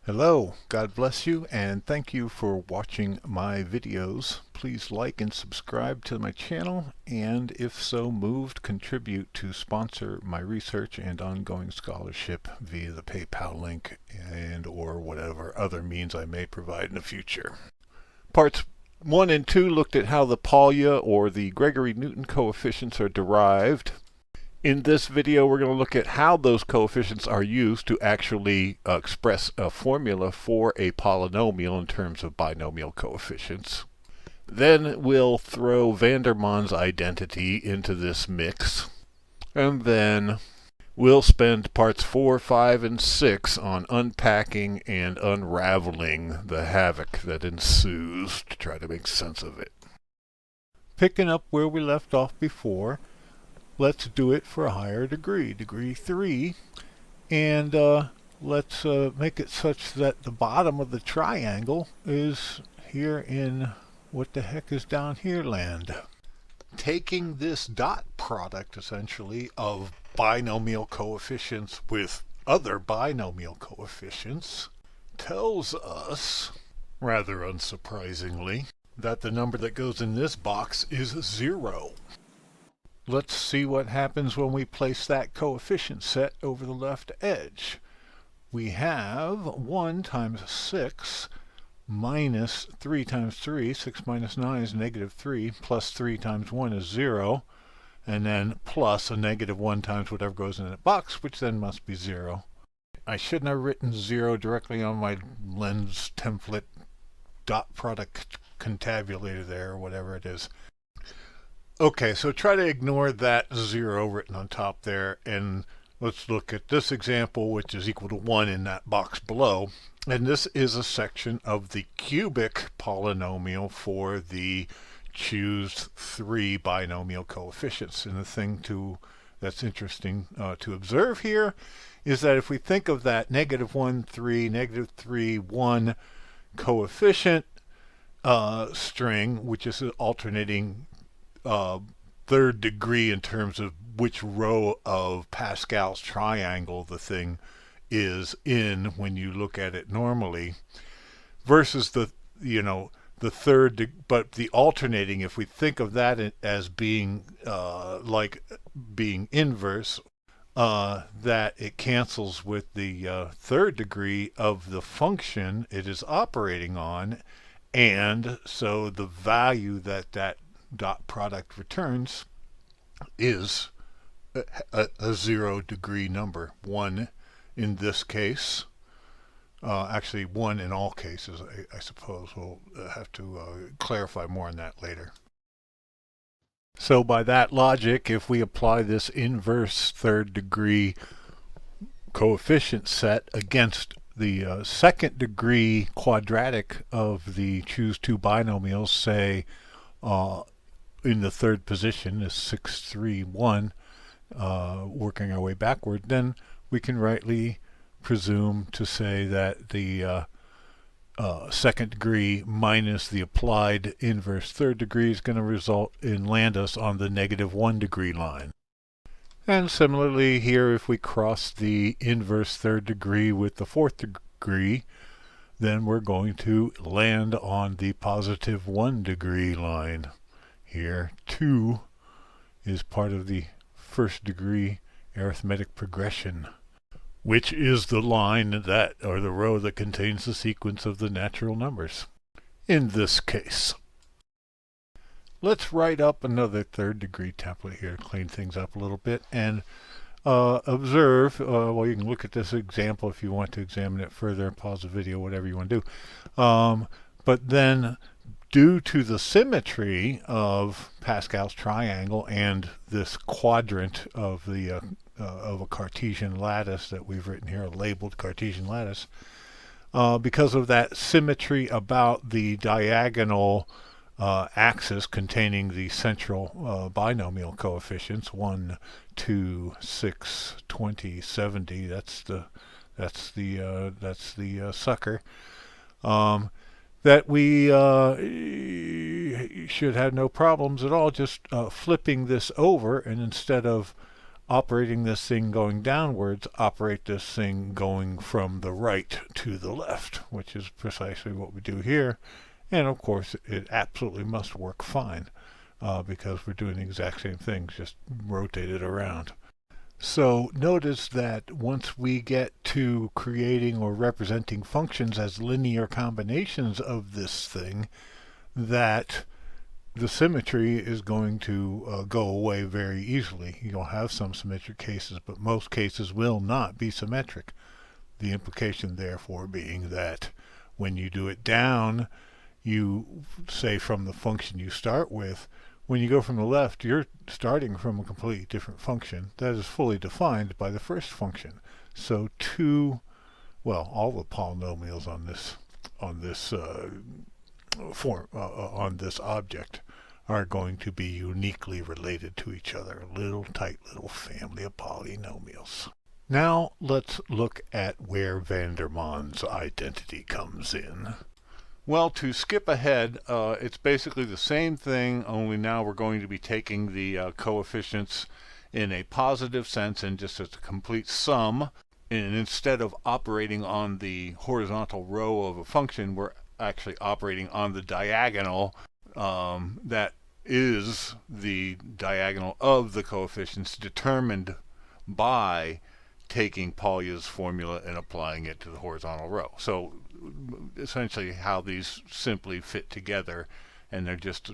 Hello, God bless you, and thank you for watching my videos. Please like and subscribe to my channel, and if so moved, contribute to sponsor my research and ongoing scholarship via the PayPal link and or whatever other means I may provide in the future. Parts 1 and 2 looked at how the Polya or the Gregory-Newton coefficients are derived. In this video, we're going to look at how those coefficients are used to actually express a formula for a polynomial in terms of binomial coefficients. Then we'll throw Vandermonde's identity into this mix. And then we'll spend parts 4, 5, and 6 on unpacking and unraveling the havoc that ensues to try to make sense of it. Picking up where we left off before, let's do it for a higher degree, degree 3, and let's make it such that the bottom of the triangle is here in what the heck is down here land. Taking this dot product, essentially, of binomial coefficients with other binomial coefficients tells us, rather unsurprisingly, that the number that goes in this box is 0. Let's see what happens when we place that coefficient set over the left edge. We have 1 times 6 minus 3 times 3. 6 minus 9 is negative 3, plus 3 times 1 is 0, and then plus a negative 1 times whatever goes in that box, which then must be 0. I shouldn't have written 0 directly on my lens template dot product contabulator there, or whatever it is. Okay, so try to ignore that 0 written on top there, and let's look at this example, which is equal to 1 in that box below. And this is a section of the cubic polynomial for the choose 3 binomial coefficients. And the thing that's interesting to observe here is that if we think of that negative 1, 3, negative 3, 1 coefficient string, which is an alternating third degree in terms of which row of Pascal's triangle the thing is in when you look at it normally, versus the third, but the alternating, if we think of that as being like being inverse, that it cancels with the third degree of the function it is operating on, and so the value that dot product returns is a 0 degree number, 1 in this case. Actually 1 in all cases, I suppose. We'll have to clarify more on that later. So by that logic, if we apply this inverse third degree coefficient set against the second degree quadratic of the choose 2 binomials, say in the third position is 6, 3, 1, working our way backward, then we can rightly presume to say that the second degree minus the applied inverse third degree is going to land us on the negative 1 degree line. And similarly here, if we cross the inverse third degree with the fourth degree, then we're going to land on the positive 1 degree line. Here 2 is part of the first degree arithmetic progression, which is the line that, or the row that contains the sequence of the natural numbers in this case. Let's write up another third degree template here to clean things up a little bit and observe. Well, you can look at this example if you want to examine it further, pause the video, whatever you want to do. But then, due to the symmetry of Pascal's triangle and this quadrant of the of a Cartesian lattice that we've written here, a labeled Cartesian lattice, because of that symmetry about the diagonal axis containing the central binomial coefficients 1, 2, 6, 20, 70. That's the sucker. That we should have no problems at all just flipping this over, and instead of operating this thing going downwards, operate this thing going from the right to the left, which is precisely what we do here. And of course, it absolutely must work fine because we're doing the exact same things, just rotated around. So notice that once we get to creating or representing functions as linear combinations of this thing, that the symmetry is going to go away very easily. You'll have some symmetric cases, but most cases will not be symmetric. The implication therefore being that when you do it down, you say from the function you start with, when you go from the left, you're starting from a completely different function that is fully defined by the first function. So all the polynomials on this object are going to be uniquely related to each other, a tight little family of polynomials. Now let's look at where Vandermonde's identity comes in. Well, to skip ahead, it's basically the same thing, only now we're going to be taking the coefficients in a positive sense and just as a complete sum. And instead of operating on the horizontal row of a function, we're actually operating on the diagonal that is the diagonal of the coefficients determined by taking Polya's formula and applying it to the horizontal row. So essentially how these simply fit together, and they're just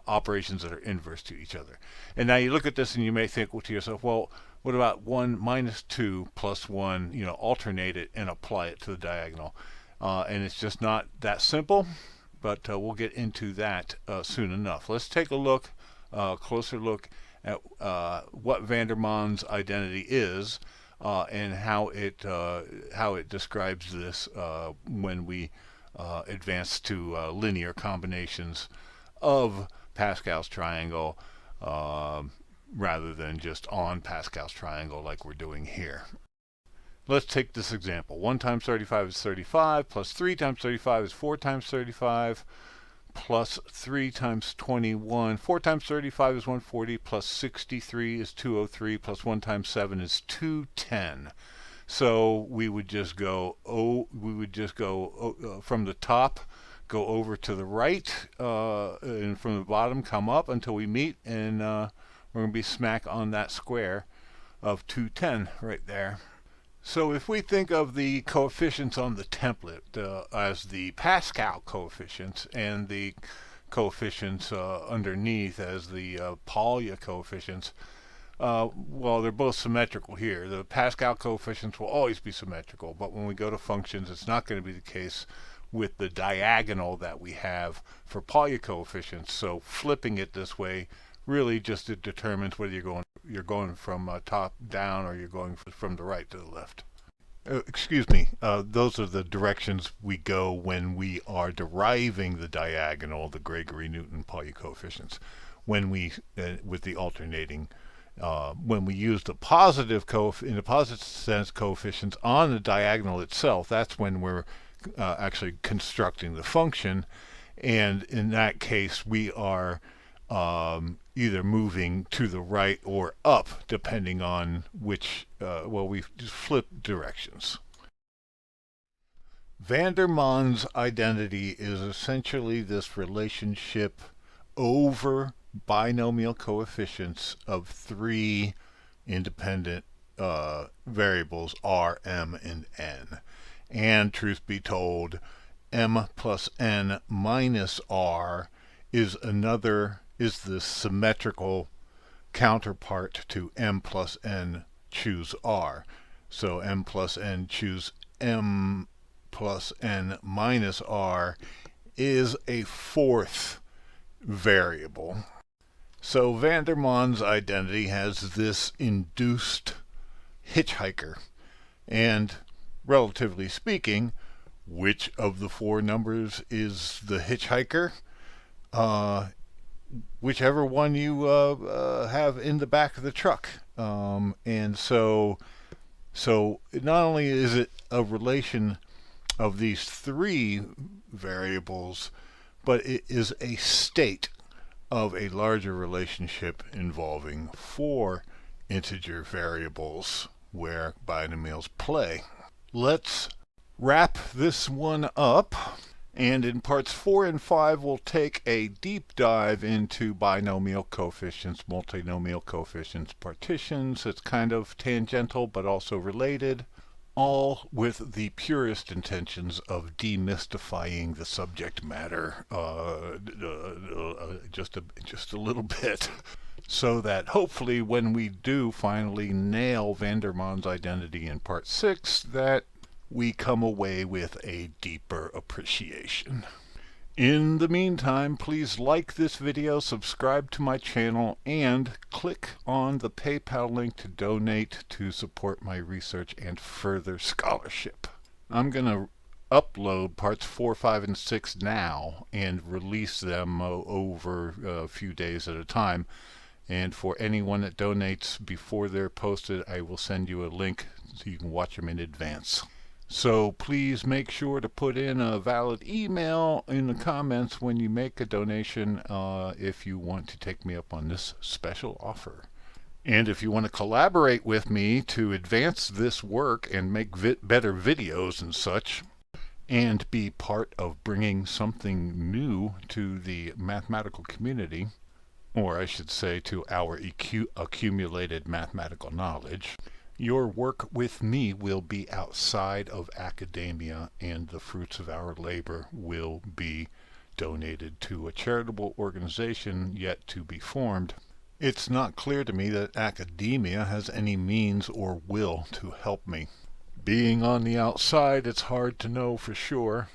operations that are inverse to each other. And now you look at this and you may think to yourself, well, what about 1 minus 2 plus 1, alternate it and apply it to the diagonal. And it's just not that simple, but we'll get into that soon enough. Let's take a closer look at what Vandermonde's identity is and how it describes this when we advance to linear combinations of Pascal's triangle rather than just on Pascal's triangle like we're doing here. Let's take this example. 1 times 35 is 35, plus 3 times 35 is 4 times 35, plus 3 times 21. 4 times 35 is 140, plus 63 is 203, plus 1 times 7 is 210. So we would just go from the top, go over to the right, and from the bottom come up until we meet, and we're going to be smack on that square of 210 right there. So if we think of the coefficients on the template as the Pascal coefficients and the coefficients underneath as the Polya coefficients, well, they're both symmetrical here. The Pascal coefficients will always be symmetrical, but when we go to functions, it's not going to be the case with the diagonal that we have for Polya coefficients. So flipping it this way really just determines whether you're going from top down or you're going from the right to the left. Excuse me, those are the directions we go when we are deriving the diagonal, the Gregory-Newton-Polya coefficients. When we, with the alternating, when we use the positive in the positive sense coefficients on the diagonal itself, that's when we're actually constructing the function. And in that case, we are either moving to the right or up, depending on which, we just flip directions. Vandermonde's identity is essentially this relationship over binomial coefficients of 3 independent variables, r, m, and n. And truth be told, m plus n minus r is the symmetrical counterpart to m plus n choose r. So m plus n choose m plus n minus r is a 4th variable. So Vandermonde's identity has this induced hitchhiker. And relatively speaking, which of the 4 numbers is the hitchhiker? Whichever one you have in the back of the truck. And so not only is it a relation of these 3 variables, but it is a state of a larger relationship involving 4 integer variables where binomials play. Let's wrap this one up, and in parts 4 and 5 we'll take a deep dive into binomial coefficients, multinomial coefficients, partitions. It's kind of tangential but also related, all with the purest intentions of demystifying the subject matter just a little bit, so that hopefully when we do finally nail Vandermonde's identity in part 6, that we come away with a deeper appreciation. In the meantime, please like this video, subscribe to my channel, and click on the PayPal link to donate to support my research and further scholarship. I'm going to upload parts 4, 5, and 6 now and release them over a few days at a time. And for anyone that donates before they're posted, I will send you a link so you can watch them in advance. So please make sure to put in a valid email in the comments when you make a donation if you want to take me up on this special offer. And if you want to collaborate with me to advance this work and make better videos and such, and be part of bringing something new to the mathematical community, or I should say to our accumulated mathematical knowledge, your work with me will be outside of academia, and the fruits of our labor will be donated to a charitable organization yet to be formed. It's not clear to me that academia has any means or will to help me. Being on the outside, it's hard to know for sure.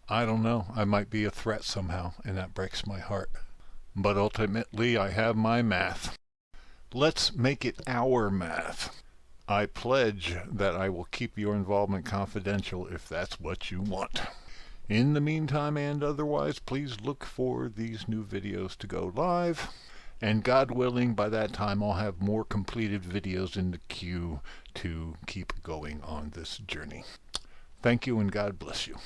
I don't know, I might be a threat somehow, and that breaks my heart. But ultimately, I have my math. Let's make it our math. I pledge that I will keep your involvement confidential if that's what you want. In the meantime and otherwise, please look for these new videos to go live. And God willing, by that time I'll have more completed videos in the queue to keep going on this journey. Thank you, and God bless you.